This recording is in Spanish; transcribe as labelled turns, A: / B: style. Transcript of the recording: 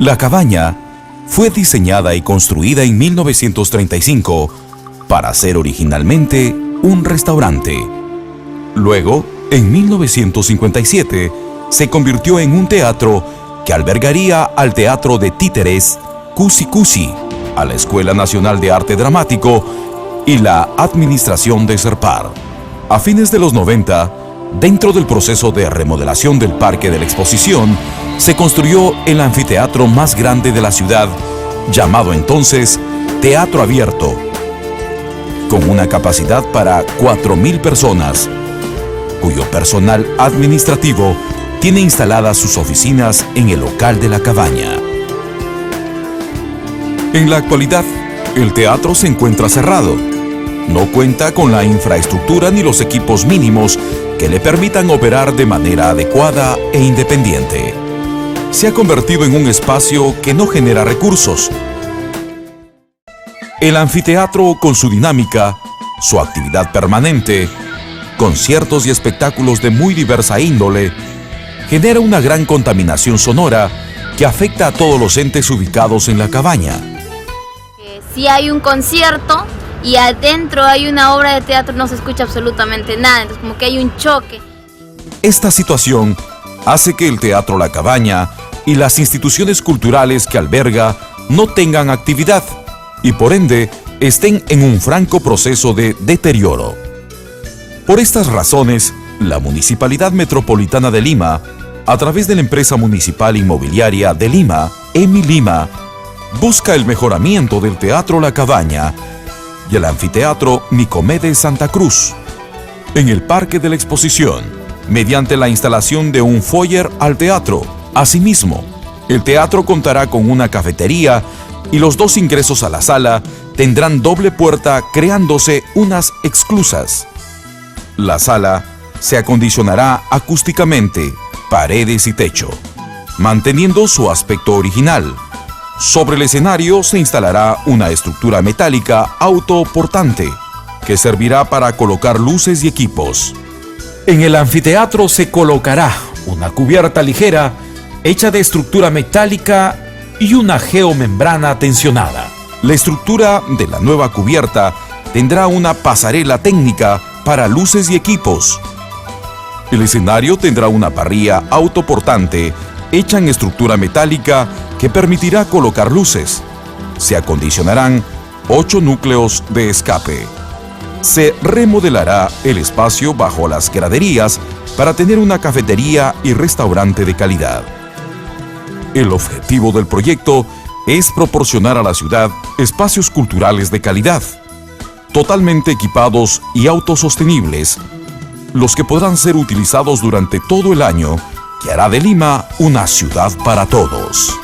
A: La cabaña fue diseñada y construida en 1935 para ser originalmente un restaurante. Luego, en 1957, se convirtió en un teatro que albergaría al Teatro de Títeres Cusi Cusi, a la Escuela Nacional de Arte Dramático y la Administración de Serpar. A fines de los 90, dentro del proceso de remodelación del Parque de la Exposición, se construyó el anfiteatro más grande de la ciudad, llamado entonces Teatro Abierto, con una capacidad para 4.000 personas, cuyo personal administrativo tiene instaladas sus oficinas en el local de la cabaña. En la actualidad, el teatro se encuentra cerrado. No cuenta con la infraestructura ni los equipos mínimos que le permitan operar de manera adecuada e independiente. Se ha convertido en un espacio que no genera recursos. El anfiteatro, con su dinámica, su actividad permanente, conciertos y espectáculos de muy diversa índole, genera una gran contaminación sonora que afecta a todos los entes ubicados en la cabaña.
B: Si hay un concierto y adentro hay una obra de teatro, no se escucha absolutamente nada, entonces como que hay un choque.
A: Esta situación hace que el Teatro La Cabaña y las instituciones culturales que alberga no tengan actividad y por ende estén en un franco proceso de deterioro. Por estas razones, la Municipalidad Metropolitana de Lima, a través de la empresa municipal inmobiliaria de Lima, EMI Lima, busca el mejoramiento del Teatro La Cabaña y el Anfiteatro Nicomedes Santa Cruz en el Parque de la Exposición, mediante la instalación de un foyer al teatro. Asimismo, el teatro contará con una cafetería y los dos ingresos a la sala tendrán doble puerta, creándose unas esclusas. La sala se acondicionará acústicamente, paredes y techo, manteniendo su aspecto original. Sobre el escenario se instalará una estructura metálica autoportante que servirá para colocar luces y equipos. En el anfiteatro se colocará una cubierta ligera hecha de estructura metálica y una geomembrana tensionada. La estructura de la nueva cubierta tendrá una pasarela técnica para luces y equipos. El escenario tendrá una parrilla autoportante hecha en estructura metálica que permitirá colocar luces. Se acondicionarán 8 núcleos de escape. Se remodelará el espacio bajo las graderías para tener una cafetería y restaurante de calidad. El objetivo del proyecto es proporcionar a la ciudad espacios culturales de calidad, totalmente equipados y autosostenibles, los que podrán ser utilizados durante todo el año, que hará de Lima una ciudad para todos.